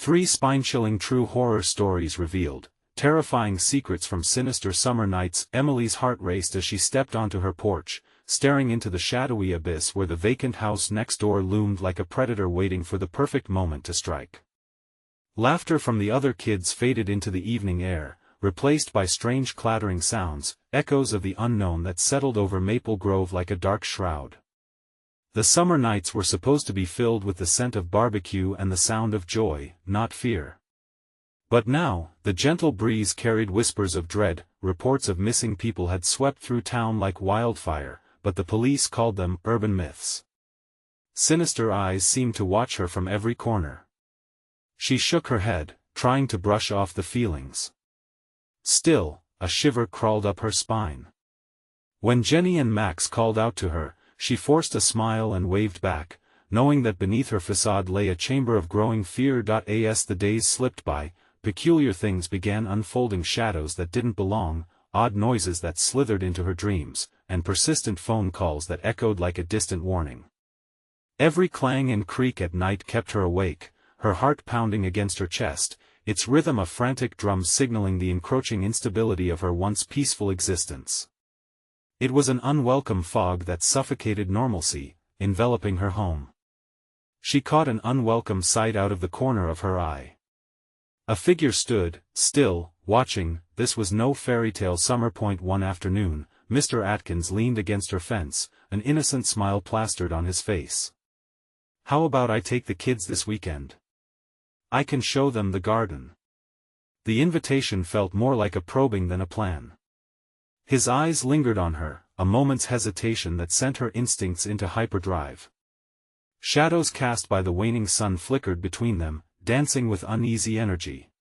3 spine-chilling true horror stories revealed, terrifying secrets from sinister summer nights. Emily's heart raced as she stepped onto her porch, staring into the shadowy abyss where the vacant house next door loomed like a predator waiting for the perfect moment to strike. Laughter from the other kids faded into the evening air, replaced by strange clattering sounds, echoes of the unknown that settled over Maple Grove like a dark shroud. The summer nights were supposed to be filled with the scent of barbecue and the sound of joy, not fear. But now, the gentle breeze carried whispers of dread. Reports of missing people had swept through town like wildfire, but the police called them urban myths. Sinister eyes seemed to watch her from every corner. She shook her head, trying to brush off the feelings. Still, a shiver crawled up her spine. When Jenny and Max called out to her, she forced a smile and waved back, knowing that beneath her facade lay a chamber of growing fear. As the days slipped by, peculiar things began unfolding, shadows that didn't belong, odd noises that slithered into her dreams, and persistent phone calls that echoed like a distant warning. Every clang and creak at night kept her awake, her heart pounding against her chest, its rhythm a frantic drum signaling the encroaching instability of her once peaceful existence. It was an unwelcome fog that suffocated normalcy, enveloping her home. She caught an unwelcome sight out of the corner of her eye. A figure stood, still, watching. This was no fairy tale summer. One afternoon, Mr. Atkins leaned against her fence, an innocent smile plastered on his face. "How about I take the kids this weekend? I can show them the garden." The invitation felt more like a probing than a plan. His eyes lingered on her, a moment's hesitation that sent her instincts into hyperdrive. Shadows cast by the waning sun flickered between them, dancing with uneasy energy.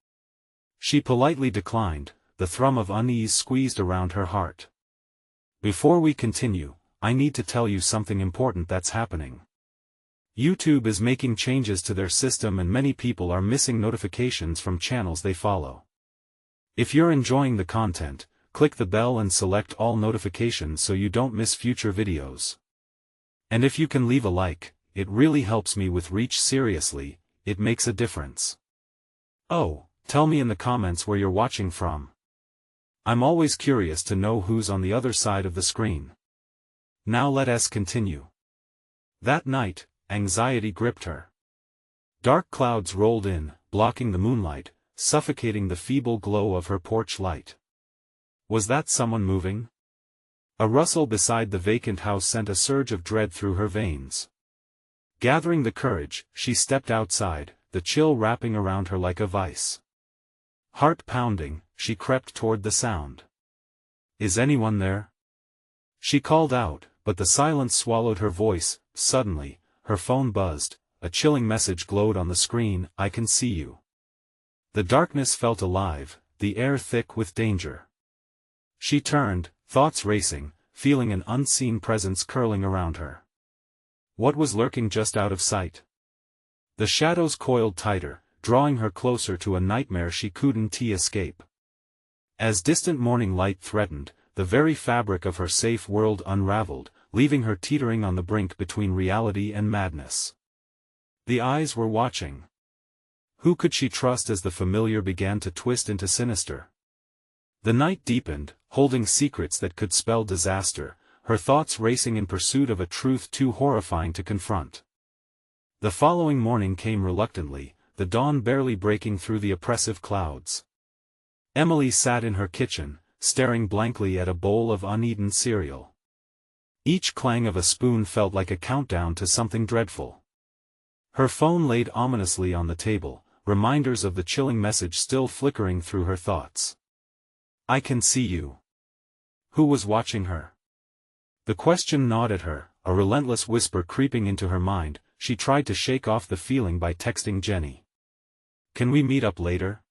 She politely declined, the thrum of unease squeezed around her heart. "Before we continue, I need to tell you something important that's happening. YouTube is making changes to their system and many people are missing notifications from channels they follow. If you're enjoying the content, click the bell and select all notifications so you don't miss future videos. And if you can leave a like, it really helps me with reach. Seriously, it makes a difference. Oh, tell me in the comments where you're watching from. I'm always curious to know who's on the other side of the screen. Now let us continue." That night, anxiety gripped her. Dark clouds rolled in, blocking the moonlight, suffocating the feeble glow of her porch light. Was that someone moving? A rustle beside the vacant house sent a surge of dread through her veins. Gathering the courage, she stepped outside, the chill wrapping around her like a vice. Heart pounding, she crept toward the sound. "Is anyone there?" She called out, but the silence swallowed her voice. Suddenly, her phone buzzed, a chilling message glowed on the screen: "I can see you." The darkness felt alive, the air thick with danger. She turned, thoughts racing, feeling an unseen presence curling around her. What was lurking just out of sight? The shadows coiled tighter, drawing her closer to a nightmare she couldn't escape. As distant morning light threatened, the very fabric of her safe world unraveled, leaving her teetering on the brink between reality and madness. The eyes were watching. Who could she trust as the familiar began to twist into sinister? The night deepened, holding secrets that could spell disaster, her thoughts racing in pursuit of a truth too horrifying to confront. The following morning came reluctantly, the dawn barely breaking through the oppressive clouds. Emily sat in her kitchen, staring blankly at a bowl of uneaten cereal. Each clang of a spoon felt like a countdown to something dreadful. Her phone laid ominously on the table, reminders of the chilling message still flickering through her thoughts. "I can see you." Who was watching her? The question gnawed at her, a relentless whisper creeping into her mind. She tried to shake off the feeling by texting Jenny. "Can we meet up later?"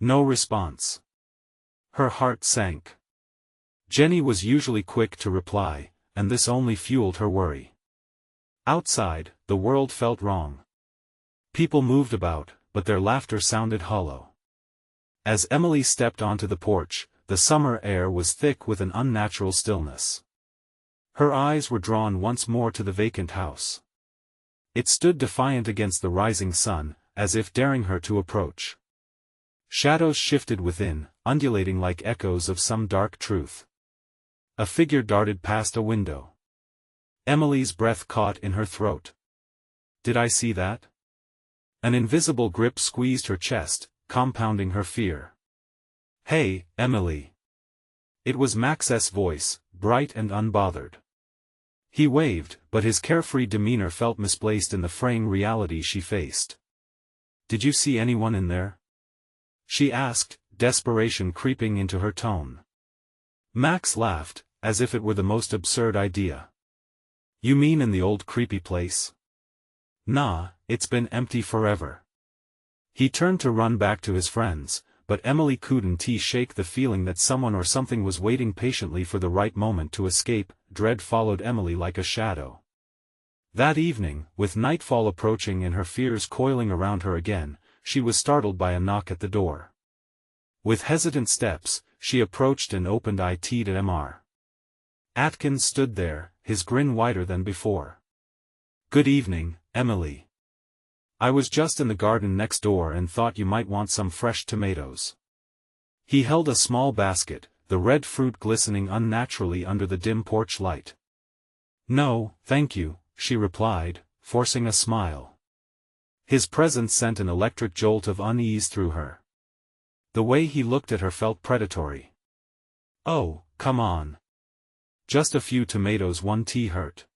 No response. Her heart sank. Jenny was usually quick to reply, and this only fueled her worry. Outside, the world felt wrong. People moved about, but their laughter sounded hollow. As Emily stepped onto the porch, the summer air was thick with an unnatural stillness. Her eyes were drawn once more to the vacant house. It stood defiant against the rising sun, as if daring her to approach. Shadows shifted within, undulating like echoes of some dark truth. A figure darted past a window. Emily's breath caught in her throat. Did I see that? An invisible grip squeezed her chest, compounding her fear. Hey, Emily. It was Max's voice, bright and unbothered. He waved, but his carefree demeanor felt misplaced in the fraying reality she faced. Did you see anyone in there? She asked, desperation creeping into her tone. Max laughed, as if it were the most absurd idea. You mean in the old creepy place? Nah, it's been empty forever. He turned to run back to his friends, but Emily couldn't shake the feeling that someone or something was waiting patiently for the right moment to escape. Dread followed Emily like a shadow. That evening, with nightfall approaching and her fears coiling around her again, she was startled by a knock at the door. With hesitant steps, she approached and opened it to Mr. Atkins stood there, his grin wider than before. Good evening, Emily. I was just in the garden next door and thought you might want some fresh tomatoes. He held a small basket, the red fruit glistening unnaturally under the dim porch light. No, thank you, she replied, forcing a smile. His presence sent an electric jolt of unease through her. The way he looked at her felt predatory. Oh, come on. Just a few tomatoes won't hurt.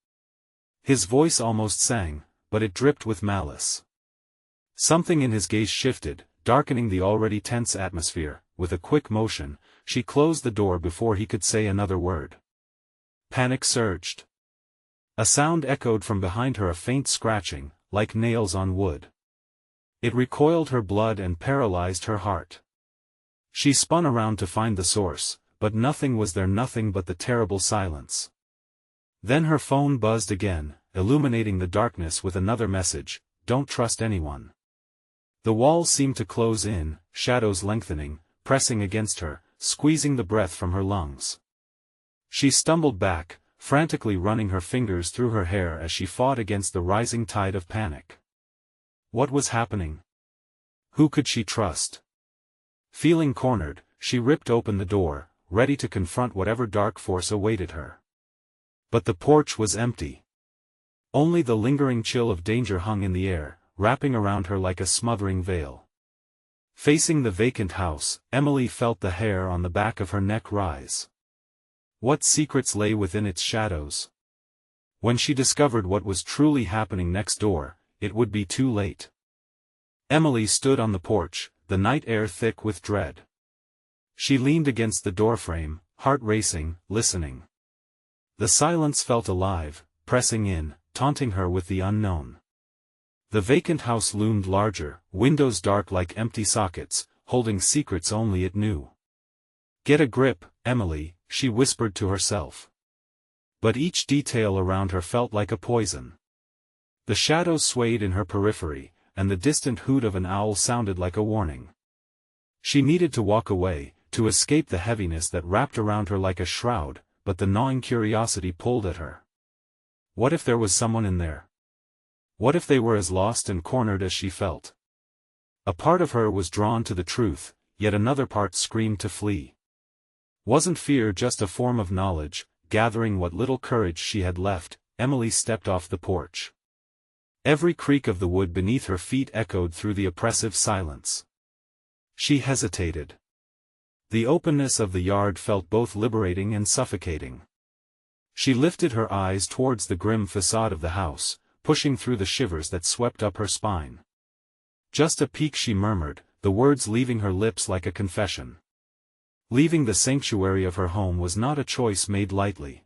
His voice almost sang, but it dripped with malice. Something in his gaze shifted, darkening the already tense atmosphere. With a quick motion, she closed the door before he could say another word. Panic surged. A sound echoed from behind her, a faint scratching, like nails on wood. It recoiled her blood and paralyzed her heart. She spun around to find the source, but nothing was there, nothing but the terrible silence. Then her phone buzzed again, illuminating the darkness with another message: don't trust anyone. The walls seemed to close in, shadows lengthening, pressing against her, squeezing the breath from her lungs. She stumbled back, frantically running her fingers through her hair as she fought against the rising tide of panic. What was happening? Who could she trust? Feeling cornered, she ripped open the door, ready to confront whatever dark force awaited her. But the porch was empty. Only the lingering chill of danger hung in the air, wrapping around her like a smothering veil. Facing the vacant house, Emily felt the hair on the back of her neck rise. What secrets lay within its shadows? When she discovered what was truly happening next door, it would be too late. Emily stood on the porch, the night air thick with dread. She leaned against the doorframe, heart racing, listening. The silence felt alive, pressing in, taunting her with the unknown. The vacant house loomed larger, windows dark like empty sockets, holding secrets only it knew. Get a grip, Emily, she whispered to herself. But each detail around her felt like a poison. The shadows swayed in her periphery, and the distant hoot of an owl sounded like a warning. She needed to walk away, to escape the heaviness that wrapped around her like a shroud, but the gnawing curiosity pulled at her. What if there was someone in there? What if they were as lost and cornered as she felt? A part of her was drawn to the truth, yet another part screamed to flee. Wasn't fear just a form of knowledge? Gathering what little courage she had left, Emily stepped off the porch. Every creak of the wood beneath her feet echoed through the oppressive silence. She hesitated. The openness of the yard felt both liberating and suffocating. She lifted her eyes towards the grim facade of the house, pushing through the shivers that swept up her spine. Just a peek, she murmured, the words leaving her lips like a confession. Leaving the sanctuary of her home was not a choice made lightly.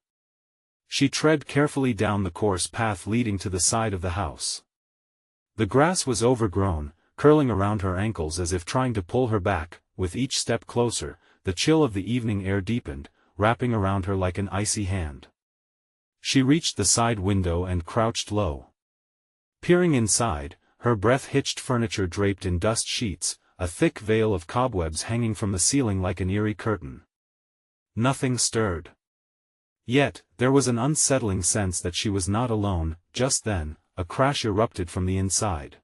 She tread carefully down the coarse path leading to the side of the house. The grass was overgrown, curling around her ankles as if trying to pull her back. With each step closer, the chill of the evening air deepened, wrapping around her like an icy hand. She reached the side window and crouched low. Peering inside, her breath-hitched furniture draped in dust sheets, a thick veil of cobwebs hanging from the ceiling like an eerie curtain. Nothing stirred. Yet, there was an unsettling sense that she was not alone. Just then, a crash erupted from the inside.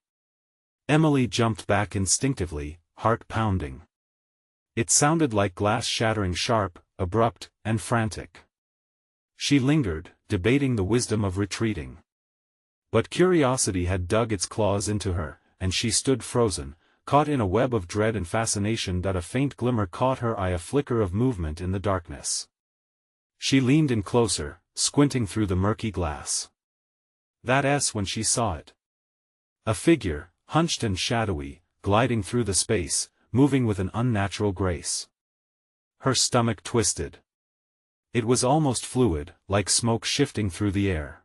Emily jumped back instinctively, heart pounding. It sounded like glass shattering, sharp, abrupt, and frantic. She lingered, debating the wisdom of retreating. But curiosity had dug its claws into her, and she stood frozen, caught in a web of dread and fascination that a faint glimmer caught her eye, a flicker of movement in the darkness. She leaned in closer, squinting through the murky glass. That's when she saw it. A figure, hunched and shadowy, gliding through the space, moving with an unnatural grace. Her stomach twisted. It was almost fluid, like smoke shifting through the air.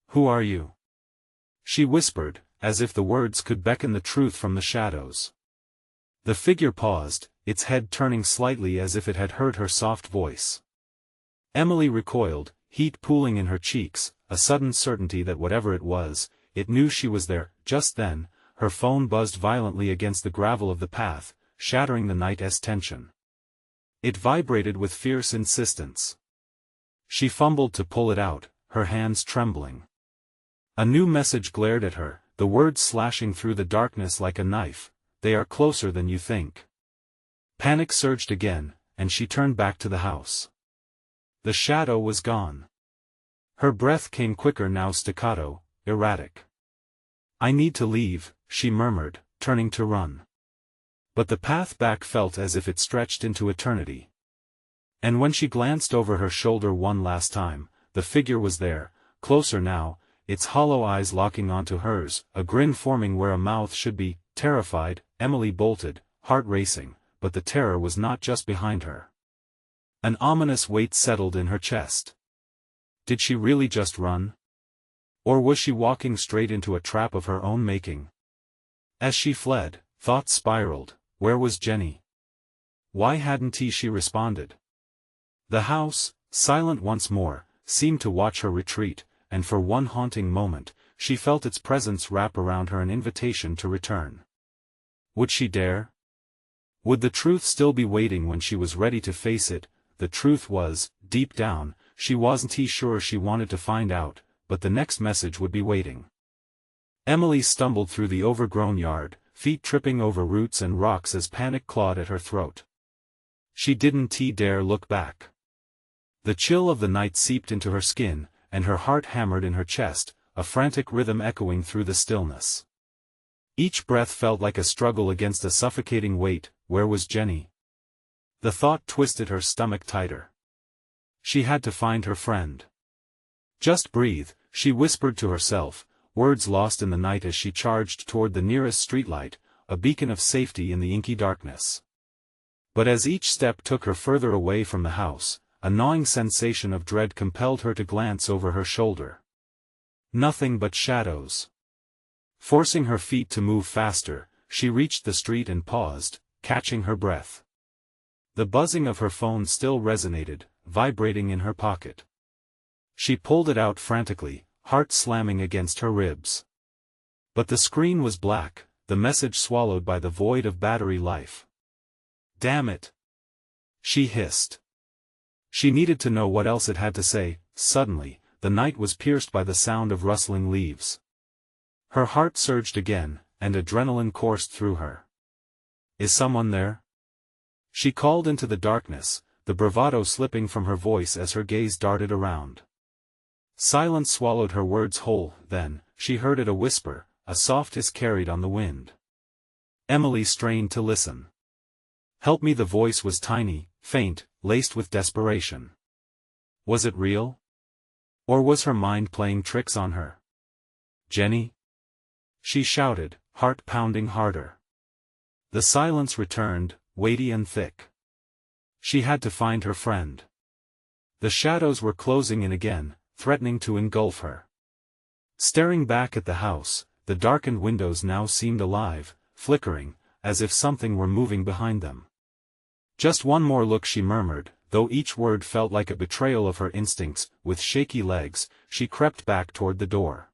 "Who are you?" she whispered, as if the words could beckon the truth from the shadows. The figure paused, its head turning slightly as if it had heard her soft voice. Emily recoiled, heat pooling in her cheeks, a sudden certainty that whatever it was, it knew she was there. Just then, her phone buzzed violently against the gravel of the path, shattering the night's tension. It vibrated with fierce insistence. She fumbled to pull it out, her hands trembling. A new message glared at her, the words slashing through the darkness like a knife: "They are closer than you think." Panic surged again, and she turned back to the house. The shadow was gone. Her breath came quicker now, staccato, erratic. "I need to leave," she murmured, turning to run. But the path back felt as if it stretched into eternity. And when she glanced over her shoulder one last time, the figure was there, closer now, its hollow eyes locking onto hers, a grin forming where a mouth should be. Terrified, Emily bolted, heart racing, but the terror was not just behind her. An ominous weight settled in her chest. Did she really just run? Or was she walking straight into a trap of her own making? As she fled, thoughts spiraled. Where was Jenny? Why hadn't she responded? The house, silent once more, seemed to watch her retreat, and for one haunting moment, she felt its presence wrap around her, an invitation to return. Would she dare? Would the truth still be waiting when she was ready to face it? The truth was, deep down, she wasn't sure she wanted to find out, but the next message would be waiting. Emily stumbled through the overgrown yard, feet tripping over roots and rocks as panic clawed at her throat. She didn't dare look back. The chill of the night seeped into her skin, and her heart hammered in her chest, a frantic rhythm echoing through the stillness. Each breath felt like a struggle against a suffocating weight. Where was Jenny? The thought twisted her stomach tighter. She had to find her friend. "Just breathe," she whispered to herself, words lost in the night as she charged toward the nearest streetlight, a beacon of safety in the inky darkness. But as each step took her further away from the house, a gnawing sensation of dread compelled her to glance over her shoulder. Nothing but shadows. Forcing her feet to move faster, she reached the street and paused, catching her breath. The buzzing of her phone still resonated, vibrating in her pocket. She pulled it out frantically, heart slamming against her ribs. But the screen was black, the message swallowed by the void of battery life. "Damn it!" she hissed. She needed to know what else it had to say. Suddenly, the night was pierced by the sound of rustling leaves. Her heart surged again, and adrenaline coursed through her. "Is someone there?" she called into the darkness, the bravado slipping from her voice as her gaze darted around. Silence swallowed her words whole. Then, she heard it, a whisper, a soft hiss carried on the wind. Emily strained to listen. "Help me." The voice was tiny, faint, laced with desperation. Was it real? Or was her mind playing tricks on her? "Jenny?" she shouted, heart pounding harder. The silence returned, weighty and thick. She had to find her friend. The shadows were closing in again, threatening to engulf her. Staring back at the house, the darkened windows now seemed alive, flickering, as if something were moving behind them. "Just one more look," she murmured, though each word felt like a betrayal of her instincts. With shaky legs, she crept back toward the door.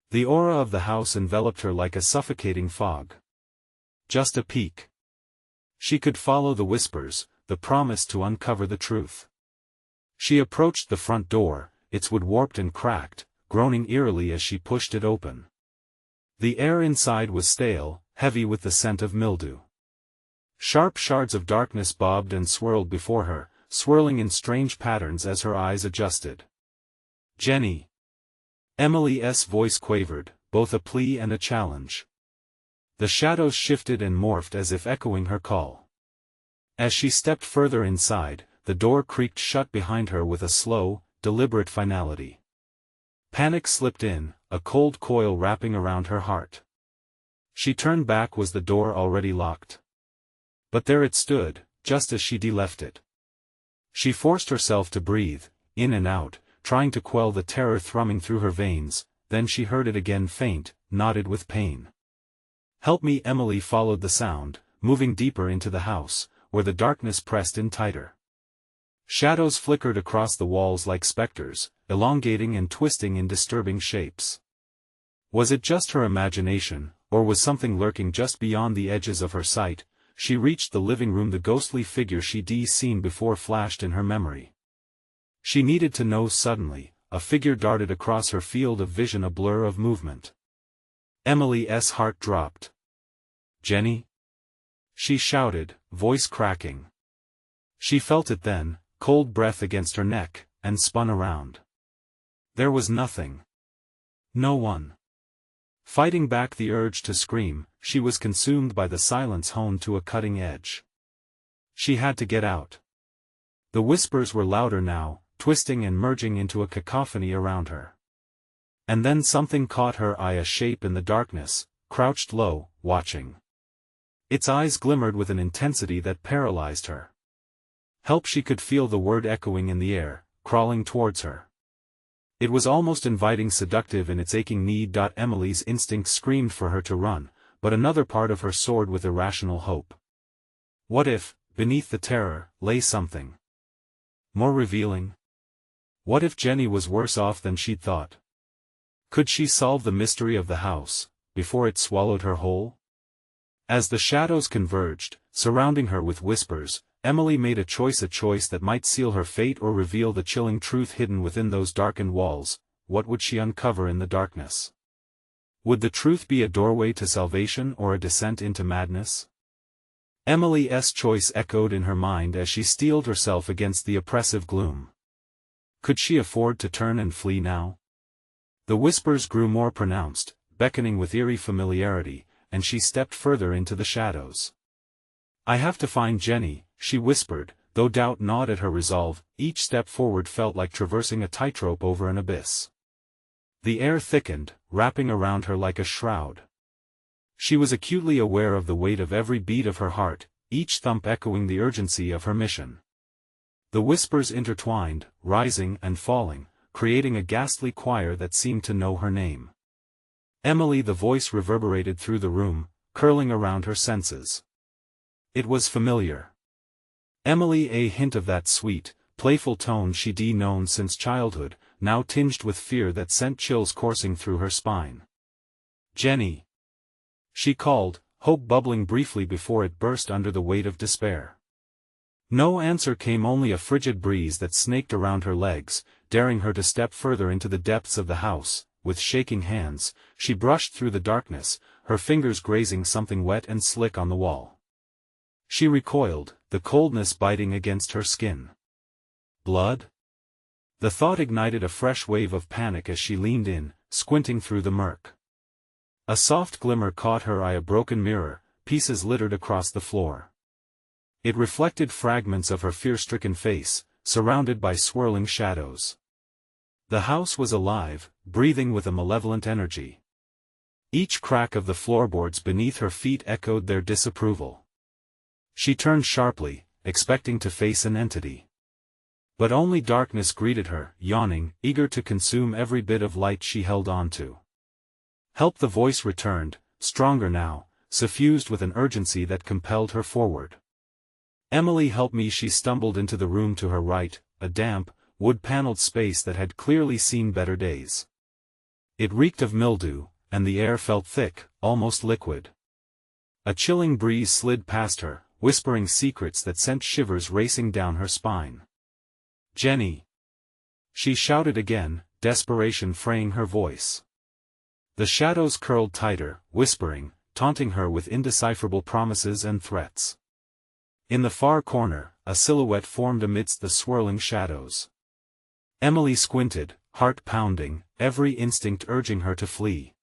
The aura of the house enveloped her like a suffocating fog. Just a peek. She could follow the whispers, the promise to uncover the truth. She approached the front door, its wood warped and cracked, groaning eerily as she pushed it open. The air inside was stale, heavy with the scent of mildew. Sharp shards of darkness bobbed and swirled before her, swirling in strange patterns as her eyes adjusted. "Jenny." Emily's voice quavered, both a plea and a challenge. The shadows shifted and morphed as if echoing her call. As she stepped further inside, the door creaked shut behind her with a slow, deliberate finality. Panic slipped in, a cold coil wrapping around her heart. She turned back. Was the door already locked? But there it stood, just as she'd left it. She forced herself to breathe, in and out, trying to quell the terror thrumming through her veins, then she heard it again, faint, knotted with pain. "Help me!" Emily followed the sound, moving deeper into the house, where the darkness pressed in tighter. Shadows flickered across the walls like specters, elongating and twisting in disturbing shapes. Was it just her imagination, or was something lurking just beyond the edges of her sight? She reached the living room. The ghostly figure she'd seen before flashed in her memory. She needed to know suddenly. A figure darted across her field of vision, a blur of movement. Emily's heart dropped. "Jenny?" she shouted, voice cracking. She felt it then, cold breath against her neck, and spun around. There was nothing. No one. Fighting back the urge to scream, she was consumed by the silence honed to a cutting edge. She had to get out. The whispers were louder now, twisting and merging into a cacophony around her. And then something caught her eye, a shape in the darkness, crouched low, watching. Its eyes glimmered with an intensity that paralyzed her. "Help!" She could feel the word echoing in the air, crawling towards her. It was almost inviting, seductive in its aching need. Emily's instinct screamed for her to run, but another part of her soared with irrational hope. What if, beneath the terror, lay something more revealing? What if Jenny was worse off than she'd thought? Could she solve the mystery of the house, before it swallowed her whole? As the shadows converged, surrounding her with whispers, Emily made a choice that might seal her fate or reveal the chilling truth hidden within those darkened walls. What would she uncover in the darkness? Would the truth be a doorway to salvation or a descent into madness? Emily's choice echoed in her mind as she steeled herself against the oppressive gloom. Could she afford to turn and flee now? The whispers grew more pronounced, beckoning with eerie familiarity, and she stepped further into the shadows. "I have to find Jenny," she whispered, though doubt gnawed at her resolve. Each step forward felt like traversing a tightrope over an abyss. The air thickened, wrapping around her like a shroud. She was acutely aware of the weight of every beat of her heart, each thump echoing the urgency of her mission. The whispers intertwined, rising and falling, creating a ghastly choir that seemed to know her name. Emily, the voice reverberated through the room, curling around her senses. It was familiar. Emily, a hint of that sweet, playful tone she'd known since childhood, now tinged with fear that sent chills coursing through her spine. "Jenny!" she called, hope bubbling briefly before it burst under the weight of despair. No answer came, only a frigid breeze that snaked around her legs, daring her to step further into the depths of the house. With shaking hands, she brushed through the darkness, her fingers grazing something wet and slick on the wall. She recoiled, the coldness biting against her skin. Blood? The thought ignited a fresh wave of panic as she leaned in, squinting through the murk. A soft glimmer caught her eye, a broken mirror, pieces littered across the floor. It reflected fragments of her fear-stricken face, surrounded by swirling shadows. The house was alive, breathing with a malevolent energy. Each crack of the floorboards beneath her feet echoed their disapproval. She turned sharply, expecting to face an entity. But only darkness greeted her, yawning, eager to consume every bit of light she held on to. "Help!" the voice returned, stronger now, suffused with an urgency that compelled her forward. "Emily, help me!" She stumbled into the room to her right, a damp, wood-paneled space that had clearly seen better days. It reeked of mildew, and the air felt thick, almost liquid. A chilling breeze slid past her, whispering secrets that sent shivers racing down her spine. "Jenny!" she shouted again, desperation fraying her voice. The shadows curled tighter, whispering, taunting her with indecipherable promises and threats. In the far corner, a silhouette formed amidst the swirling shadows. Emily squinted, heart pounding, every instinct urging her to flee.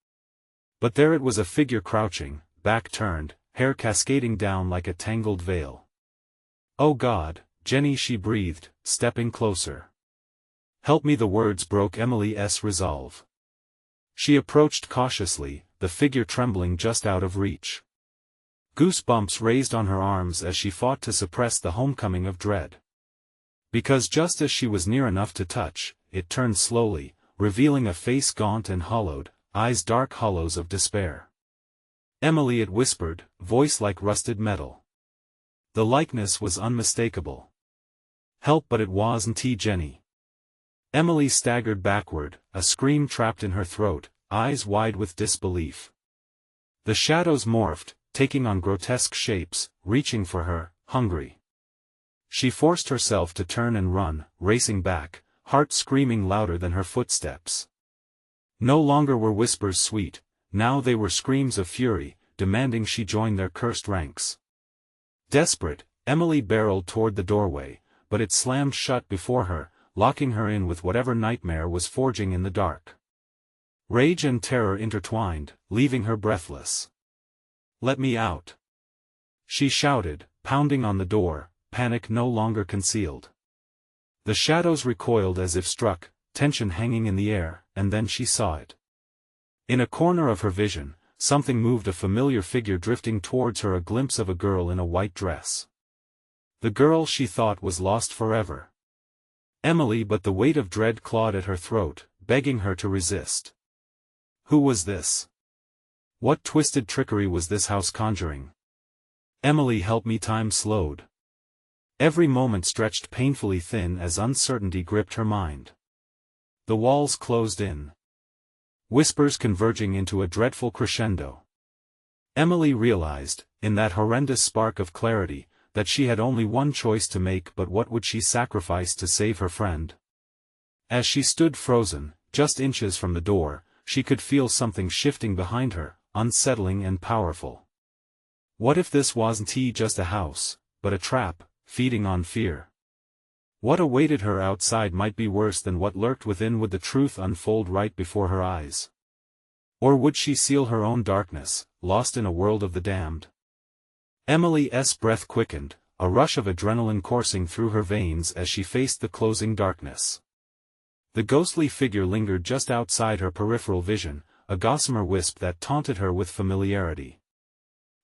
But there it was, a figure crouching, back turned, hair cascading down like a tangled veil. "Oh God, Jenny," she breathed, stepping closer. "Help me," the words broke Emily's resolve. She approached cautiously, the figure trembling just out of reach. Goosebumps raised on her arms as she fought to suppress the homecoming of dread. Because just as she was near enough to touch, it turned slowly, revealing a face gaunt and hollowed, eyes dark hollows of despair. "Emily," it whispered, voice like rusted metal. The likeness was unmistakable. "Help," but it wasn't Jenny. Emily staggered backward, a scream trapped in her throat, eyes wide with disbelief. The shadows morphed, taking on grotesque shapes, reaching for her, hungry. She forced herself to turn and run, racing back, heart screaming louder than her footsteps. No longer were whispers sweet, now they were screams of fury, demanding she join their cursed ranks. Desperate, Emily barreled toward the doorway, but it slammed shut before her, locking her in with whatever nightmare was forging in the dark. Rage and terror intertwined, leaving her breathless. "Let me out!" she shouted, pounding on the door, panic no longer concealed. The shadows recoiled as if struck, tension hanging in the air, and then she saw it. In a corner of her vision, something moved, a familiar figure drifting towards her, a glimpse of a girl in a white dress. The girl she thought was lost forever. Emily, but the weight of dread clawed at her throat, begging her to resist. Who was this? What twisted trickery was this house conjuring? "Emily, help me!" Time slowed. Every moment stretched painfully thin as uncertainty gripped her mind. The walls closed in. Whispers converging into a dreadful crescendo. Emily realized, in that horrendous spark of clarity, that she had only one choice to make, but what would she sacrifice to save her friend? As she stood frozen, just inches from the door, she could feel something shifting behind her, unsettling and powerful. What if this wasn't just a house, but a trap, feeding on fear? What awaited her outside might be worse than what lurked within. Would the truth unfold right before her eyes? Or would she seal her own darkness, lost in a world of the damned? Emily's breath quickened, a rush of adrenaline coursing through her veins as she faced the closing darkness. The ghostly figure lingered just outside her peripheral vision, a gossamer wisp that taunted her with familiarity.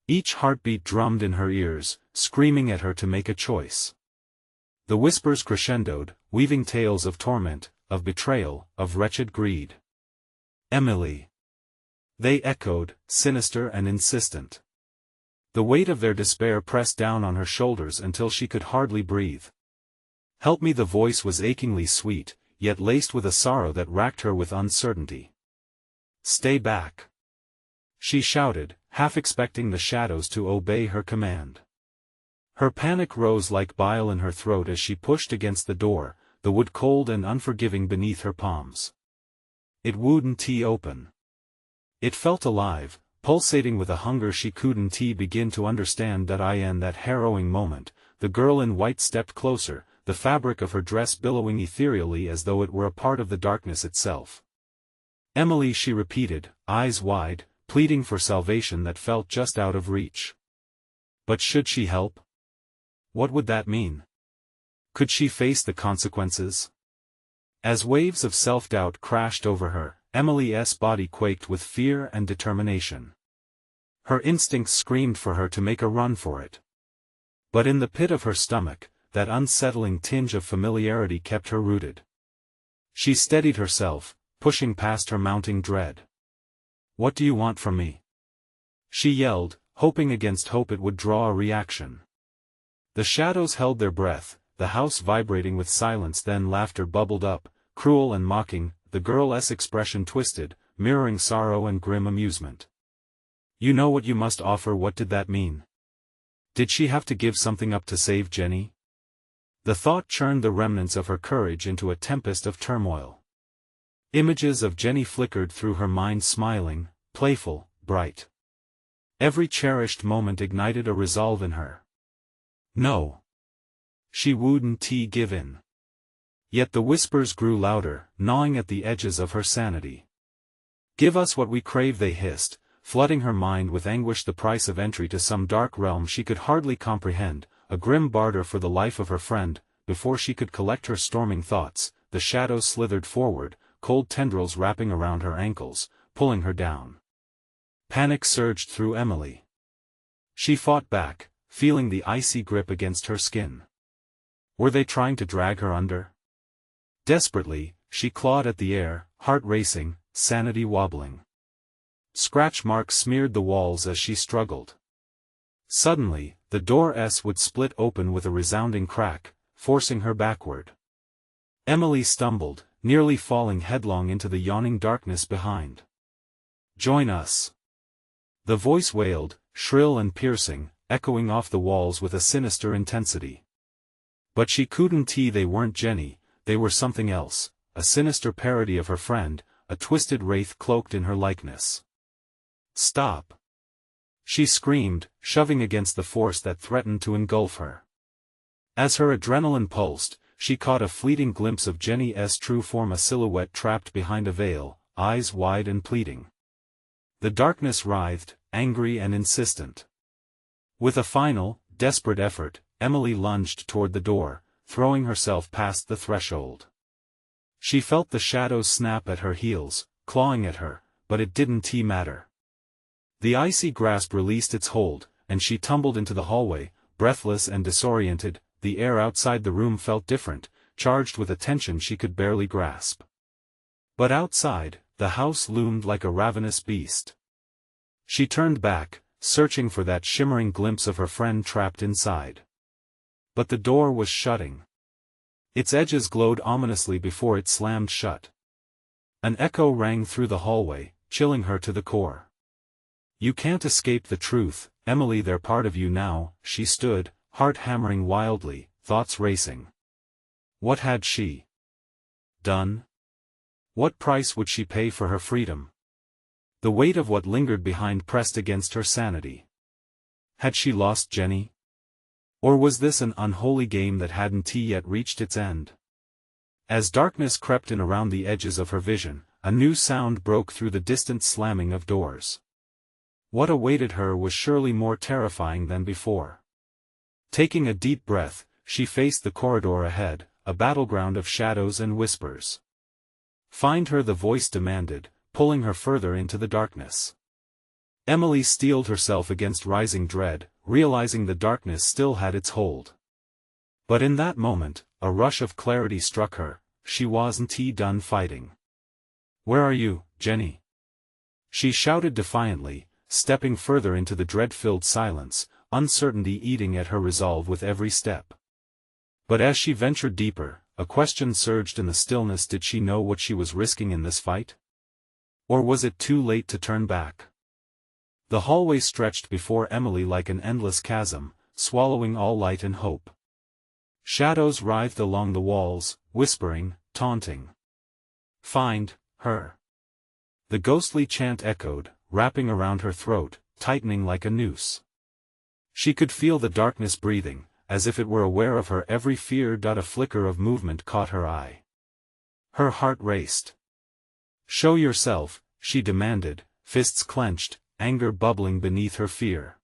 Each heartbeat drummed in her ears, screaming at her to make a choice. The whispers crescendoed, weaving tales of torment, of betrayal, of wretched greed. "Emily!" They echoed, sinister and insistent. The weight of their despair pressed down on her shoulders until she could hardly breathe. "Help me!" The voice was achingly sweet, yet laced with a sorrow that racked her with uncertainty. "Stay back!" she shouted, half expecting the shadows to obey her command. Her panic rose like bile in her throat as she pushed against the door, the wood cold and unforgiving beneath her palms. It wouldn't open. It felt alive, pulsating with a hunger she couldn't begin to understand. In that harrowing moment, the girl in white stepped closer, the fabric of her dress billowing ethereally as though it were a part of the darkness itself. "Emily," she repeated, eyes wide, pleading for salvation that felt just out of reach. But should she help? What would that mean? Could she face the consequences? As waves of self-doubt crashed over her, Emily's body quaked with fear and determination. Her instincts screamed for her to make a run for it. But in the pit of her stomach, that unsettling tinge of familiarity kept her rooted. She steadied herself, pushing past her mounting dread. "What do you want from me?" she yelled, hoping against hope it would draw a reaction. The shadows held their breath, the house vibrating with silence. Then laughter bubbled up, cruel and mocking, the girl's expression twisted, mirroring sorrow and grim amusement. "You know what you must offer." What did that mean? Did she have to give something up to save Jenny? The thought churned the remnants of her courage into a tempest of turmoil. Images of Jenny flickered through her mind, smiling, playful, bright. Every cherished moment ignited a resolve in her. No. She wouldn't give in. Yet the whispers grew louder, gnawing at the edges of her sanity. "Give us what we crave," they hissed, flooding her mind with anguish, the price of entry to some dark realm she could hardly comprehend, a grim barter for the life of her friend. Before she could collect her storming thoughts, the shadows slithered forward, cold tendrils wrapping around her ankles, pulling her down. Panic surged through Emily. She fought back, feeling the icy grip against her skin. Were they trying to drag her under? Desperately, she clawed at the air, heart racing, sanity wobbling. Scratch marks smeared the walls as she struggled. Suddenly, the door would split open with a resounding crack, forcing her backward. Emily stumbled, nearly falling headlong into the yawning darkness behind. "Join us!" The voice wailed, shrill and piercing, echoing off the walls with a sinister intensity. But she couldn't they weren't Jenny, they were something else, a sinister parody of her friend, a twisted wraith cloaked in her likeness. "Stop!" she screamed, shoving against the force that threatened to engulf her. As her adrenaline pulsed, she caught a fleeting glimpse of Jenny's true form, a silhouette trapped behind a veil, eyes wide and pleading. The darkness writhed, angry and insistent. With a final, desperate effort, Emily lunged toward the door, throwing herself past the threshold. She felt the shadows snap at her heels, clawing at her, but it didn't matter. The icy grasp released its hold, and she tumbled into the hallway, breathless and disoriented. The air outside the room felt different, charged with a tension she could barely grasp. But outside, the house loomed like a ravenous beast. She turned back, searching for that shimmering glimpse of her friend trapped inside. But the door was shutting. Its edges glowed ominously before it slammed shut. An echo rang through the hallway, chilling her to the core. "You can't escape the truth, Emily, they're part of you now." She stood, heart hammering wildly, thoughts racing. What had she done? What price would she pay for her freedom? The weight of what lingered behind pressed against her sanity. Had she lost Jenny? Or was this an unholy game that hadn't yet reached its end? As darkness crept in around the edges of her vision, a new sound broke through the distant slamming of doors. What awaited her was surely more terrifying than before. Taking a deep breath, she faced the corridor ahead, a battleground of shadows and whispers. "Find her," the voice demanded, pulling her further into the darkness. Emily steeled herself against rising dread, realizing the darkness still had its hold. But in that moment, a rush of clarity struck her. She wasn't done fighting. "Where are you, Jenny?" she shouted defiantly, stepping further into the dread-filled silence, uncertainty eating at her resolve with every step. But as she ventured deeper, a question surged in the stillness: did she know what she was risking in this fight? Or was it too late to turn back? The hallway stretched before Emily like an endless chasm, swallowing all light and hope. Shadows writhed along the walls, whispering, taunting. "Find her." The ghostly chant echoed, wrapping around her throat, tightening like a noose. She could feel the darkness breathing, as if it were aware of her every fear. A flicker of movement caught her eye. Her heart raced. "Show yourself," she demanded, fists clenched, anger bubbling beneath her fear.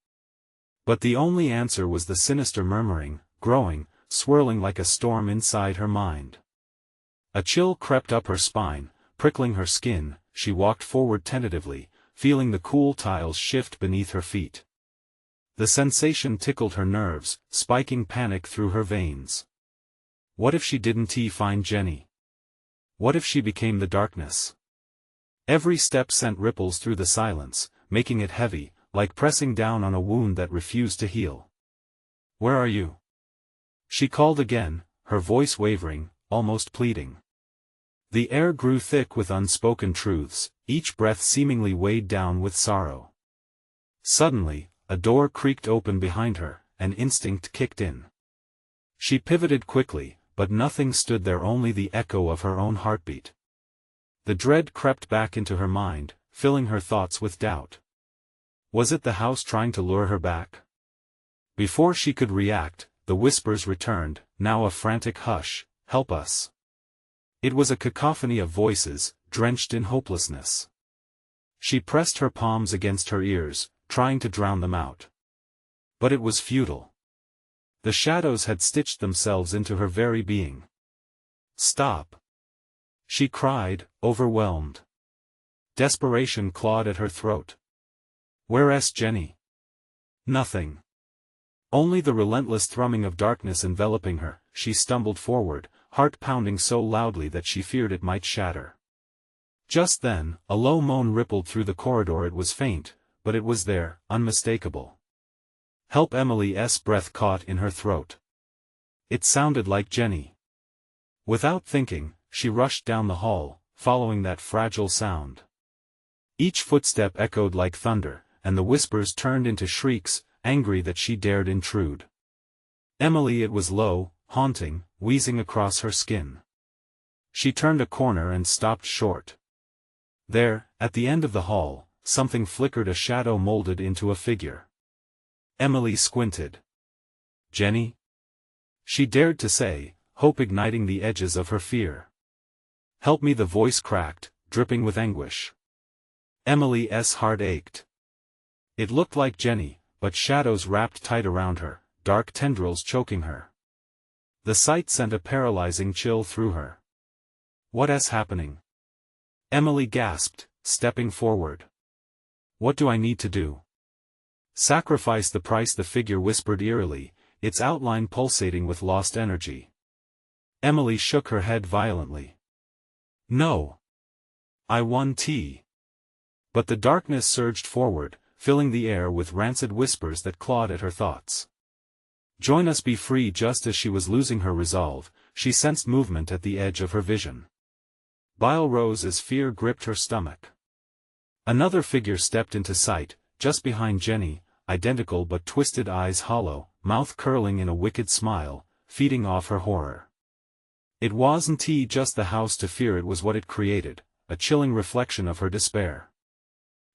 But the only answer was the sinister murmuring, growing, swirling like a storm inside her mind. A chill crept up her spine, prickling her skin. She walked forward tentatively, feeling the cool tiles shift beneath her feet. The sensation tickled her nerves, spiking panic through her veins. What if she didn't find Jenny? What if she became the darkness? Every step sent ripples through the silence, making it heavy, like pressing down on a wound that refused to heal. "Where are you?" she called again, her voice wavering, almost pleading. The air grew thick with unspoken truths, each breath seemingly weighed down with sorrow. Suddenly, a door creaked open behind her, and instinct kicked in. She pivoted quickly, but nothing stood there, only the echo of her own heartbeat. The dread crept back into her mind, filling her thoughts with doubt. Was it the house trying to lure her back? Before she could react, the whispers returned, now a frantic hush, "Help us." It was a cacophony of voices, drenched in hopelessness. She pressed her palms against her ears, trying to drown them out. But it was futile. The shadows had stitched themselves into her very being. "Stop!" she cried, overwhelmed. Desperation clawed at her throat. "Where's Jenny?" Nothing. Only the relentless thrumming of darkness enveloping her. She stumbled forward, heart pounding so loudly that she feared it might shatter. Just then, a low moan rippled through the corridor. It was faint, but it was there, unmistakable. "Help!" Emily's breath caught in her throat. It sounded like Jenny. Without thinking, she rushed down the hall, following that fragile sound. Each footstep echoed like thunder, and the whispers turned into shrieks, angry that she dared intrude. Emily, it was low, haunting, wheezing across her skin. She turned a corner and stopped short. There, at the end of the hall, something flickered, a shadow molded into a figure. Emily squinted. "Jenny?" she dared to say, hope igniting the edges of her fear. "Help me," the voice cracked, dripping with anguish. Emily's heart ached. It looked like Jenny, but shadows wrapped tight around her, dark tendrils choking her. The sight sent a paralyzing chill through her. "What's happening?" Emily gasped, stepping forward. "What do I need to do?" "Sacrifice the price," the figure whispered eerily, its outline pulsating with lost energy. Emily shook her head violently. "No. I want tea." But the darkness surged forward, filling the air with rancid whispers that clawed at her thoughts. "Join us, be free." Just as she was losing her resolve, she sensed movement at the edge of her vision. Bile rose as fear gripped her stomach. Another figure stepped into sight, just behind Jenny, identical but twisted, eyes hollow, mouth curling in a wicked smile, feeding off her horror. It wasn't just the house to fear, it was what it created, a chilling reflection of her despair.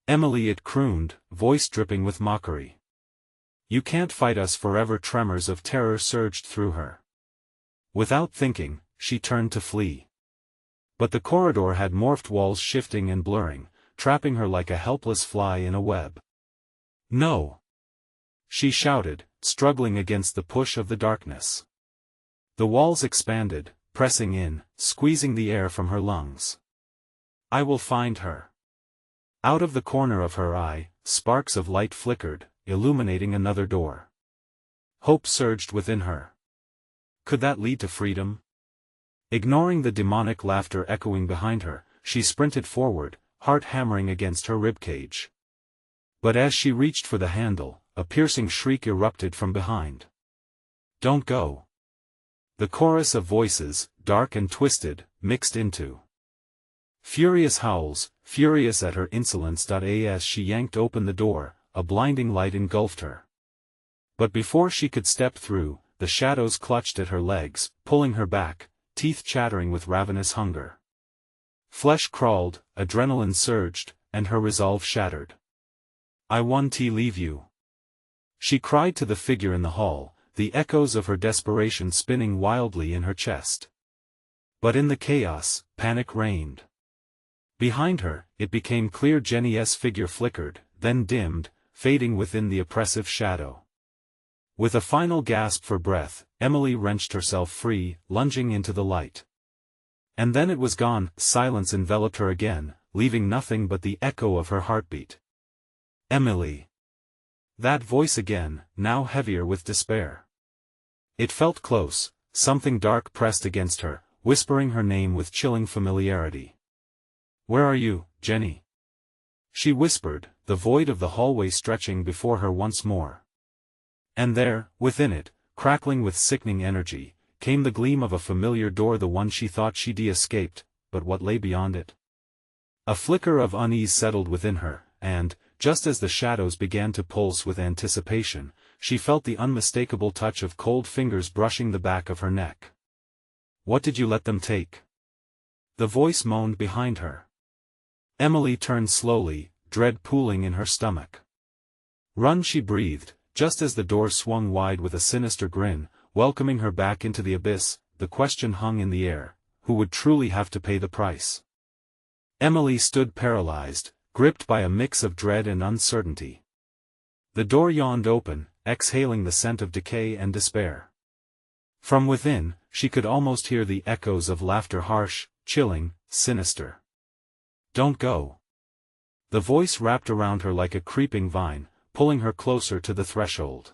"Emily," it crooned, voice dripping with mockery. "You can't fight us forever." Tremors of terror surged through her. Without thinking, she turned to flee. But the corridor had morphed, walls shifting and blurring, trapping her like a helpless fly in a web. "No!" she shouted, struggling against the push of the darkness. The walls expanded, pressing in, squeezing the air from her lungs. "I will find her." Out of the corner of her eye, sparks of light flickered, illuminating another door. Hope surged within her. Could that lead to freedom? Ignoring the demonic laughter echoing behind her, she sprinted forward, heart hammering against her ribcage. But as she reached for the handle, a piercing shriek erupted from behind. "Don't go!" The chorus of voices, dark and twisted, mixed into furious howls, furious at her insolence. As she yanked open the door, a blinding light engulfed her. But before she could step through, the shadows clutched at her legs, pulling her back, teeth chattering with ravenous hunger. Flesh crawled, adrenaline surged, and her resolve shattered. "I won't leave you," she cried to the figure in the hall, the echoes of her desperation spinning wildly in her chest. But in the chaos, panic reigned. Behind her, it became clear. Jenny's figure flickered, then dimmed, fading within the oppressive shadow. With a final gasp for breath, Emily wrenched herself free, lunging into the light. And then it was gone. Silence enveloped her again, leaving nothing but the echo of her heartbeat. "Emily." That voice again, now heavier with despair. It felt close, something dark pressed against her, whispering her name with chilling familiarity. "Where are you, Jenny?" she whispered, the void of the hallway stretching before her once more. And there, within it, crackling with sickening energy, came the gleam of a familiar door, the one she thought she'd escaped, but what lay beyond it? A flicker of unease settled within her, and, just as the shadows began to pulse with anticipation, she felt the unmistakable touch of cold fingers brushing the back of her neck. "What did you let them take?" The voice moaned behind her. Emily turned slowly, dread pooling in her stomach. "Run," she breathed, just as the door swung wide with a sinister grin, welcoming her back into the abyss. The question hung in the air: who would truly have to pay the price? Emily stood paralyzed, gripped by a mix of dread and uncertainty. The door yawned open, exhaling the scent of decay and despair. From within, she could almost hear the echoes of laughter, harsh, chilling, sinister. "Don't go." The voice wrapped around her like a creeping vine, pulling her closer to the threshold.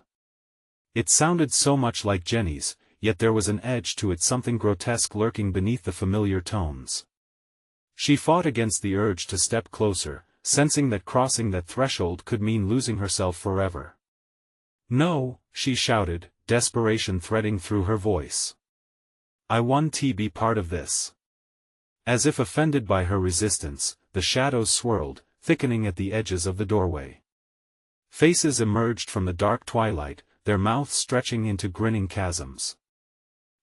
It sounded so much like Jenny's, yet there was an edge to it, something grotesque lurking beneath the familiar tones. She fought against the urge to step closer, sensing that crossing that threshold could mean losing herself forever. "No," she shouted, desperation threading through her voice. "I want to be part of this." As if offended by her resistance, the shadows swirled, thickening at the edges of the doorway. Faces emerged from the dark twilight, their mouths stretching into grinning chasms.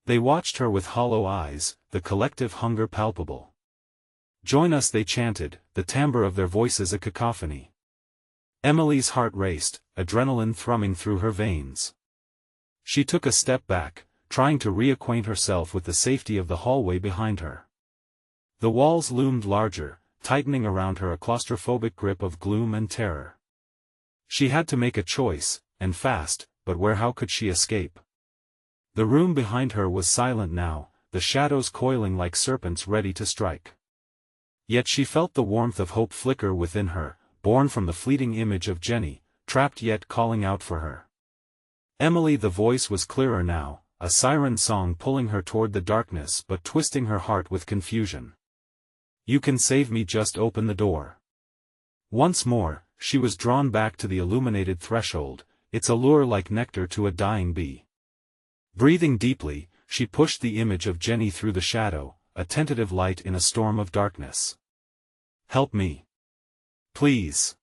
They watched her with hollow eyes, the collective hunger palpable. "Join us," they chanted, the timbre of their voices a cacophony. Emily's heart raced, adrenaline thrumming through her veins. She took a step back, trying to reacquaint herself with the safety of the hallway behind her. The walls loomed larger, tightening around her, a claustrophobic grip of gloom and terror. She had to make a choice, and fast, but where? How could she escape? The room behind her was silent now, the shadows coiling like serpents ready to strike. Yet she felt the warmth of hope flicker within her, born from the fleeting image of Jenny, trapped yet calling out for her. Emily, the voice was clearer now, a siren song pulling her toward the darkness but twisting her heart with confusion. "You can save me, just open the door." Once more, she was drawn back to the illuminated threshold, its allure like nectar to a dying bee. Breathing deeply, she pushed the image of Jenny through the shadow, a tentative light in a storm of darkness. "Help me. Please."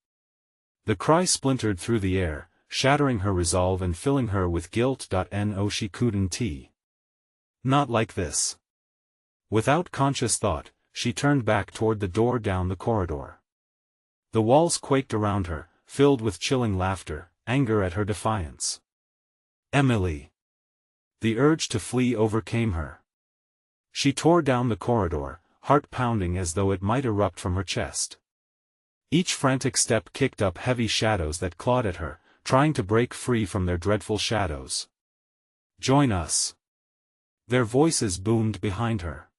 The cry splintered through the air, shattering her resolve and filling her with guilt. No, she couldn't. Not like this. Without conscious thought, she turned back toward the door down the corridor. The walls quaked around her, filled with chilling laughter, anger at her defiance. "Emily!" The urge to flee overcame her. She tore down the corridor, heart pounding as though it might erupt from her chest. Each frantic step kicked up heavy shadows that clawed at her, trying to break free from their dreadful shadows. "Join us." Their voices boomed behind her.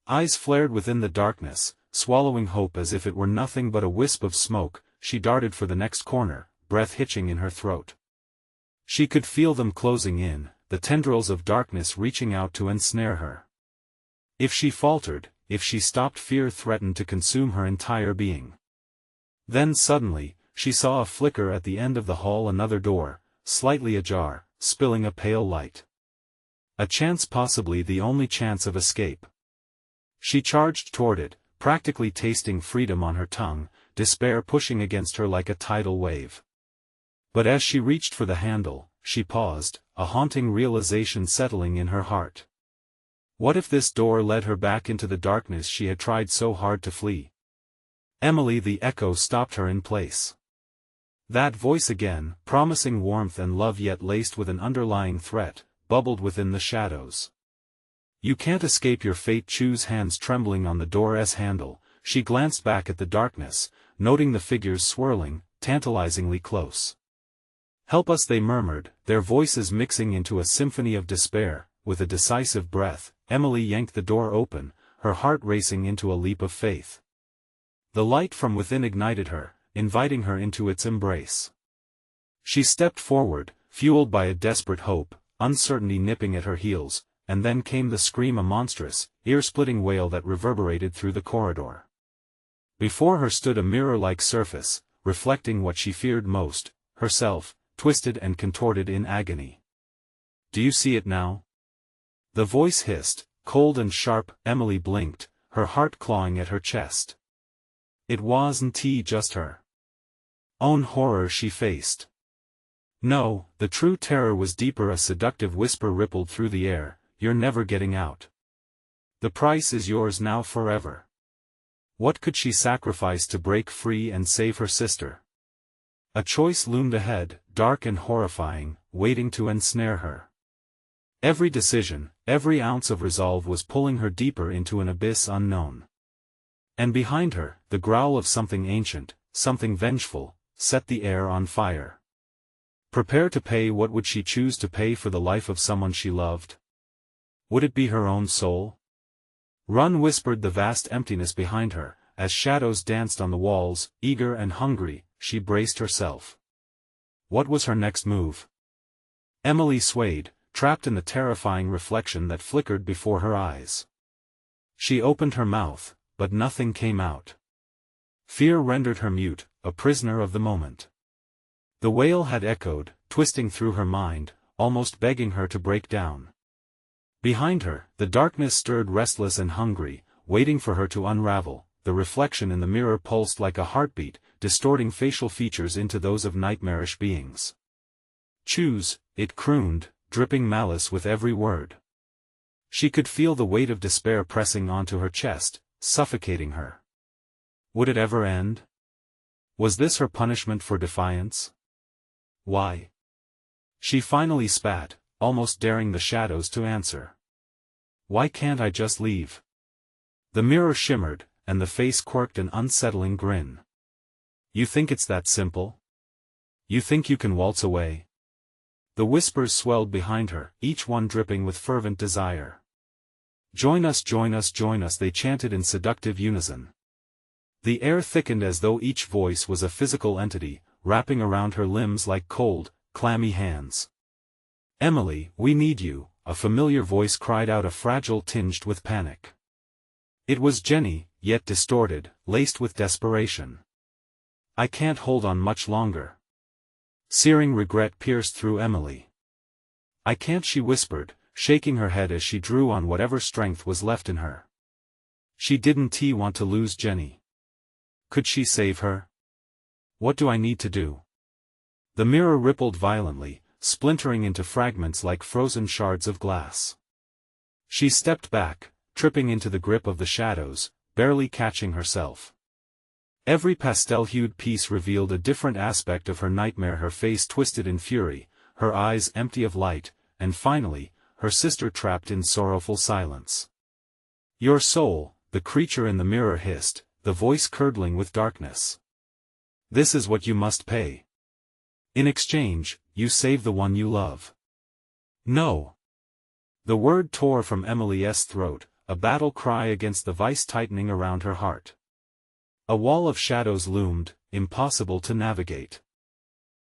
Eyes flared within the darkness, swallowing hope as if it were nothing but a wisp of smoke. She darted for the next corner, breath hitching in her throat. She could feel them closing in, the tendrils of darkness reaching out to ensnare her. If she faltered, if she stopped, fear threatened to consume her entire being. Then suddenly, she saw a flicker at the end of the hall, another door, slightly ajar, spilling a pale light. A chance, possibly the only chance of escape. She charged toward it, practically tasting freedom on her tongue, despair pushing against her like a tidal wave. But as she reached for the handle, she paused, a haunting realization settling in her heart. What if this door led her back into the darkness she had tried so hard to flee? Emily, the echo stopped her in place. That voice again, promising warmth and love yet laced with an underlying threat, bubbled within the shadows. "You can't escape your fate." Chu's hands trembling on the door's handle, she glanced back at the darkness, noting the figures swirling, tantalizingly close. "Help us," they murmured, their voices mixing into a symphony of despair. With a decisive breath, Emily yanked the door open, her heart racing into a leap of faith. The light from within ignited her, inviting her into its embrace. She stepped forward, fueled by a desperate hope, uncertainty nipping at her heels, and then came the scream, a monstrous, ear-splitting wail that reverberated through the corridor. Before her stood a mirror-like surface, reflecting what she feared most, herself, twisted and contorted in agony. "Do you see it now?" The voice hissed, cold and sharp. Emily blinked, her heart clawing at her chest. It wasn't just her own horror she faced. No, the true terror was deeper. A seductive whisper rippled through the air, "You're never getting out." The price is yours now forever. What could she sacrifice to break free and save her sister? A choice loomed ahead, dark and horrifying, waiting to ensnare her. Every decision, every ounce of resolve was pulling her deeper into an abyss unknown. And behind her, the growl of something ancient, something vengeful, set the air on fire. Prepare to pay. What would she choose to pay for the life of someone she loved? Would it be her own soul? Run, whispered the vast emptiness behind her, as shadows danced on the walls. Eager and hungry, she braced herself. What was her next move? Emily swayed, trapped in the terrifying reflection that flickered before her eyes. She opened her mouth, but nothing came out. Fear rendered her mute, a prisoner of the moment. The wail had echoed, twisting through her mind, almost begging her to break down. Behind her, the darkness stirred, restless and hungry, waiting for her to unravel. The reflection in the mirror pulsed like a heartbeat, distorting facial features into those of nightmarish beings. Choose, it crooned, dripping malice with every word. She could feel the weight of despair pressing onto her chest, suffocating her. Would it ever end? Was this her punishment for defiance? Why? She finally spat, almost daring the shadows to answer. Why can't I just leave? The mirror shimmered, and the face quirked an unsettling grin. You think it's that simple? You think you can waltz away? The whispers swelled behind her, each one dripping with fervent desire. Join us, join us, join us, they chanted in seductive unison. The air thickened as though each voice was a physical entity, wrapping around her limbs like cold, clammy hands. Emily, we need you, a familiar voice cried out, a fragile tinged with panic. It was Jenny, yet distorted, laced with desperation. I can't hold on much longer. Searing regret pierced through Emily. I can't, she whispered, shaking her head as she drew on whatever strength was left in her. She didn't want to lose Jenny. Could she save her? What do I need to do? The mirror rippled violently, splintering into fragments like frozen shards of glass. She stepped back, tripping into the grip of the shadows, barely catching herself. Every pastel-hued piece revealed a different aspect of her nightmare, her face twisted in fury, her eyes empty of light, and finally, her sister trapped in sorrowful silence. Your soul, the creature in the mirror hissed, the voice curdling with darkness. This is what you must pay. In exchange, you save the one you love. No. The word tore from Emily's throat, a battle cry against the vice tightening around her heart. A wall of shadows loomed, impossible to navigate.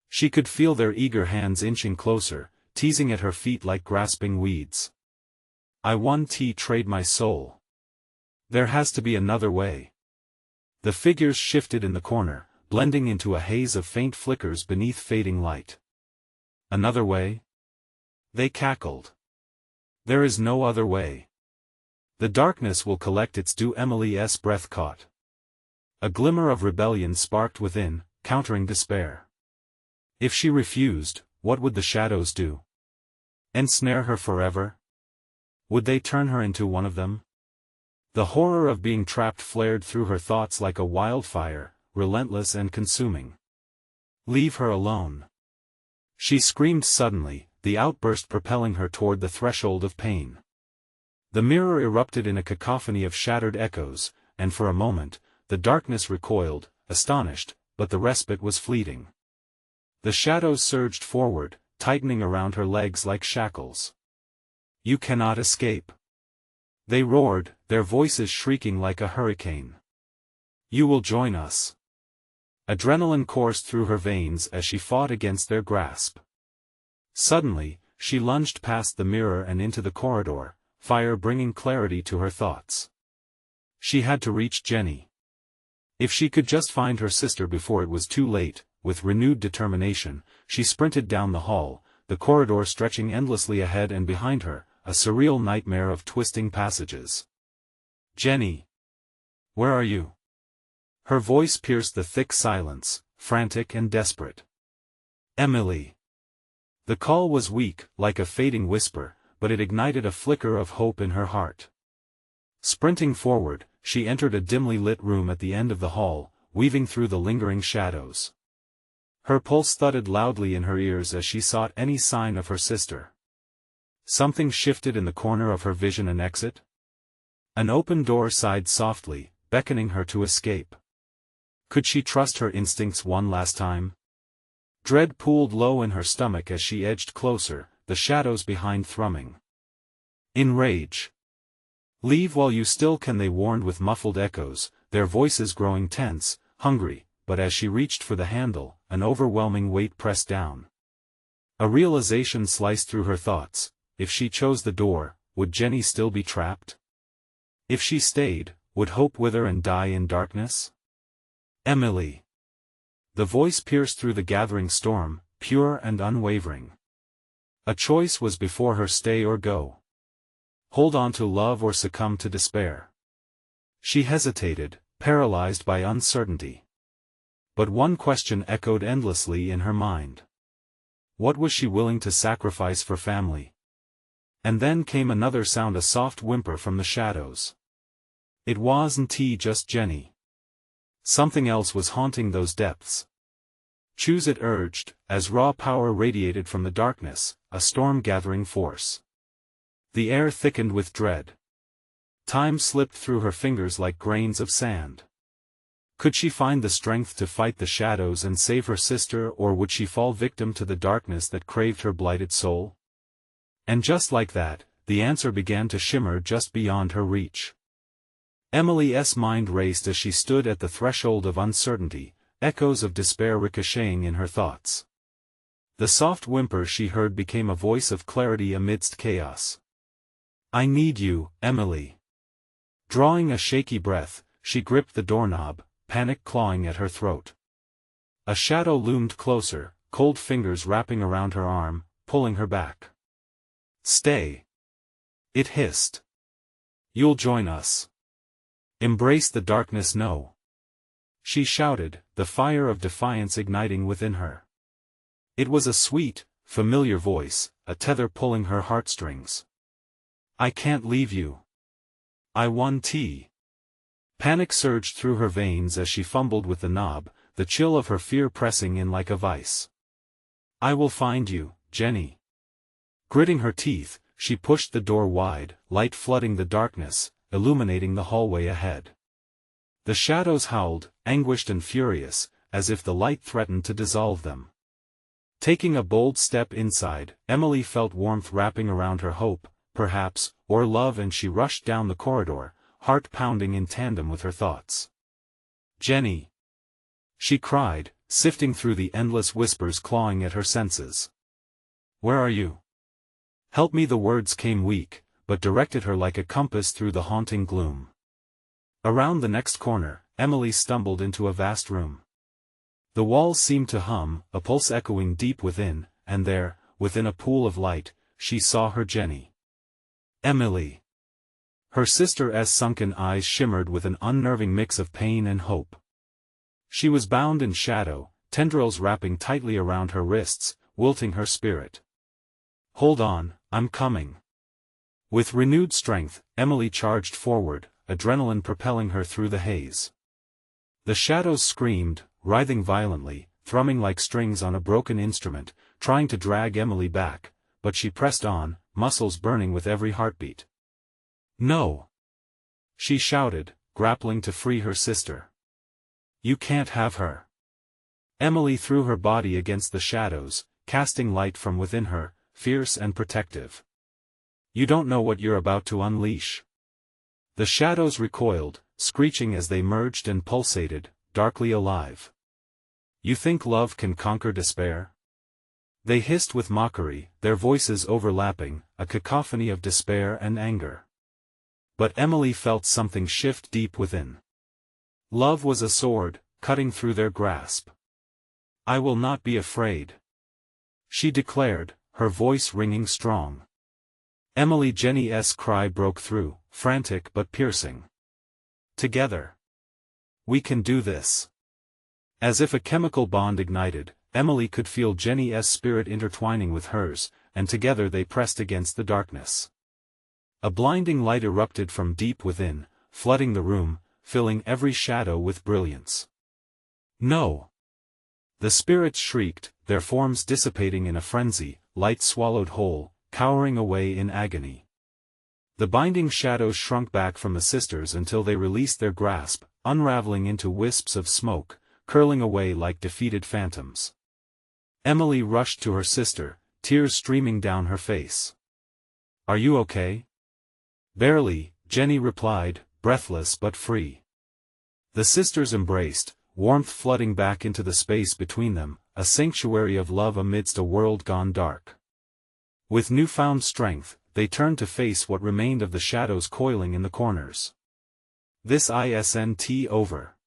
She could feel their eager hands inching closer, teasing at her feet like grasping weeds. I won't trade my soul. There has to be another way. The figures shifted in the corner, blending into a haze of faint flickers beneath fading light. Another way? They cackled. There is no other way. The darkness will collect its due. Emily's breath caught. A glimmer of rebellion sparked within, countering despair. If she refused, what would the shadows do? Ensnare her forever? Would they turn her into one of them? The horror of being trapped flared through her thoughts like a wildfire, relentless and consuming. Leave her alone. She screamed suddenly, the outburst propelling her toward the threshold of pain. The mirror erupted in a cacophony of shattered echoes, and for a moment, the darkness recoiled, astonished, but the respite was fleeting. The shadows surged forward, tightening around her legs like shackles. You cannot escape. They roared, their voices shrieking like a hurricane. You will join us. Adrenaline coursed through her veins as she fought against their grasp. Suddenly, she lunged past the mirror and into the corridor, fire bringing clarity to her thoughts. She had to reach Jenny. If she could just find her sister before it was too late, with renewed determination, she sprinted down the hall, the corridor stretching endlessly ahead and behind her, a surreal nightmare of twisting passages. Jenny! Where are you? Her voice pierced the thick silence, frantic and desperate. Emily! The call was weak, like a fading whisper, but it ignited a flicker of hope in her heart. Sprinting forward, she entered a dimly lit room at the end of the hall, weaving through the lingering shadows. Her pulse thudded loudly in her ears as she sought any sign of her sister. Something shifted in the corner of her vision. An exit? An open door sighed softly, beckoning her to escape. Could she trust her instincts one last time? Dread pooled low in her stomach as she edged closer, the shadows behind thrumming. In rage. "Leave while you still can," they warned with muffled echoes, their voices growing tense, hungry, but as she reached for the handle, an overwhelming weight pressed down. A realization sliced through her thoughts: if she chose the door, would Jenny still be trapped? If she stayed, would hope wither and die in darkness? Emily. The voice pierced through the gathering storm, pure and unwavering. A choice was before her: stay or go. Hold on to love or succumb to despair. She hesitated, paralyzed by uncertainty. But one question echoed endlessly in her mind. What was she willing to sacrifice for family? And then came another sound, a soft whimper from the shadows. It wasn't just Jenny. Something else was haunting those depths. Choose, it urged, as raw power radiated from the darkness, a storm-gathering force. The air thickened with dread. Time slipped through her fingers like grains of sand. Could she find the strength to fight the shadows and save her sister, or would she fall victim to the darkness that craved her blighted soul? And just like that, the answer began to shimmer just beyond her reach. Emily's mind raced as she stood at the threshold of uncertainty, echoes of despair ricocheting in her thoughts. The soft whimper she heard became a voice of clarity amidst chaos. "I need you, Emily." Drawing a shaky breath, she gripped the doorknob, panic clawing at her throat. A shadow loomed closer, cold fingers wrapping around her arm, pulling her back. "Stay," it hissed. "You'll join us. Embrace the darkness." "No," she shouted, the fire of defiance igniting within her. It was a sweet, familiar voice, a tether pulling her heartstrings. "I can't leave you. I want tea." Panic surged through her veins as she fumbled with the knob, the chill of her fear pressing in like a vice. "I will find you, Jenny." Gritting her teeth, she pushed the door wide, light flooding the darkness, illuminating the hallway ahead. The shadows howled, anguished and furious, as if the light threatened to dissolve them. Taking a bold step inside, Emily felt warmth wrapping around her. Hope, perhaps, or love, and she rushed down the corridor, heart pounding in tandem with her thoughts. "Jenny!" she cried, sifting through the endless whispers clawing at her senses. "Where are you? Help me!" The words came weak, but directed her like a compass through the haunting gloom. Around the next corner, Emily stumbled into a vast room. The walls seemed to hum, a pulse echoing deep within, and there, within a pool of light, she saw her Jenny. Emily. Her sister's sunken eyes shimmered with an unnerving mix of pain and hope. She was bound in shadow, tendrils wrapping tightly around her wrists, wilting her spirit. "Hold on, I'm coming." With renewed strength, Emily charged forward, adrenaline propelling her through the haze. The shadows screamed, writhing violently, thrumming like strings on a broken instrument, trying to drag Emily back, but she pressed on, muscles burning with every heartbeat. "No!" she shouted, grappling to free her sister. "You can't have her." Emily threw her body against the shadows, casting light from within her, fierce and protective. "You don't know what you're about to unleash." The shadows recoiled, screeching as they merged and pulsated, darkly alive. "You think love can conquer despair?" They hissed with mockery, their voices overlapping, a cacophony of despair and anger. But Emily felt something shift deep within. Love was a sword, cutting through their grasp. "I will not be afraid," she declared, her voice ringing strong. Jenny's cry broke through, frantic but piercing. "Together. We can do this." As if a chemical bond ignited, Emily could feel Jenny's spirit intertwining with hers, and together they pressed against the darkness. A blinding light erupted from deep within, flooding the room, filling every shadow with brilliance. No! The spirits shrieked, their forms dissipating in a frenzy, light swallowed whole, cowering away in agony. The binding shadows shrunk back from the sisters until they released their grasp, unraveling into wisps of smoke, curling away like defeated phantoms. Emily rushed to her sister, tears streaming down her face. "Are you okay?" "Barely," Jenny replied, breathless but free. The sisters embraced, warmth flooding back into the space between them, a sanctuary of love amidst a world gone dark. With newfound strength, they turned to face what remained of the shadows coiling in the corners. "This isn't over."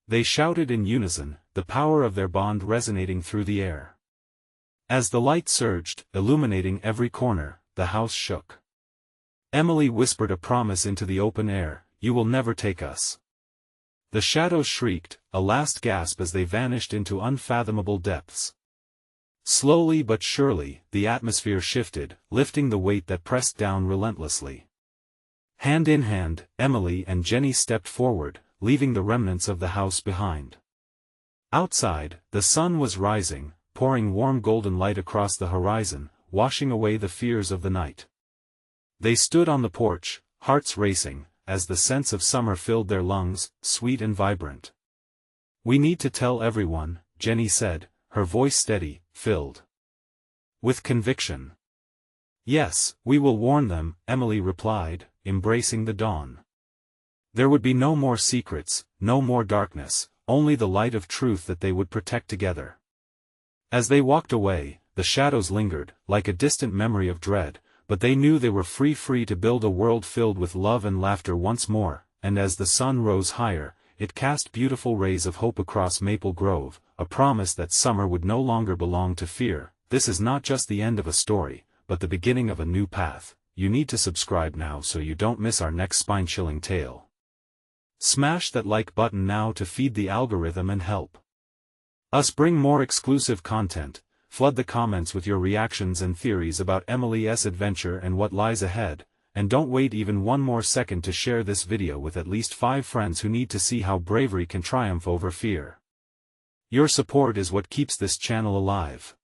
They shouted in unison, the power of their bond resonating through the air. As the light surged, illuminating every corner, the house shook. Emily whispered a promise into the open air, "You will never take us." The shadows shrieked, a last gasp as they vanished into unfathomable depths. Slowly but surely, the atmosphere shifted, lifting the weight that pressed down relentlessly. Hand in hand, Emily and Jenny stepped forward, leaving the remnants of the house behind. Outside, the sun was rising, pouring warm golden light across the horizon, washing away the fears of the night. They stood on the porch, hearts racing, as the sense of summer filled their lungs, sweet and vibrant. "We need to tell everyone," Jenny said, her voice steady, filled with conviction. "Yes, we will warn them," Emily replied, embracing the dawn. There would be no more secrets, no more darkness, only the light of truth that they would protect together. As they walked away, the shadows lingered, like a distant memory of dread, but they knew they were free to build a world filled with love and laughter once more, and as the sun rose higher, it cast beautiful rays of hope across Maple Grove, a promise that summer would no longer belong to fear. This is not just the end of a story, but the beginning of a new path. You need to subscribe now so you don't miss our next spine-chilling tale. Smash that like button now to feed the algorithm and help us bring more exclusive content. Flood the comments with your reactions and theories about Emily's adventure and what lies ahead, and don't wait even one more second to share this video with at least 5 friends who need to see how bravery can triumph over fear. Your support is what keeps this channel alive.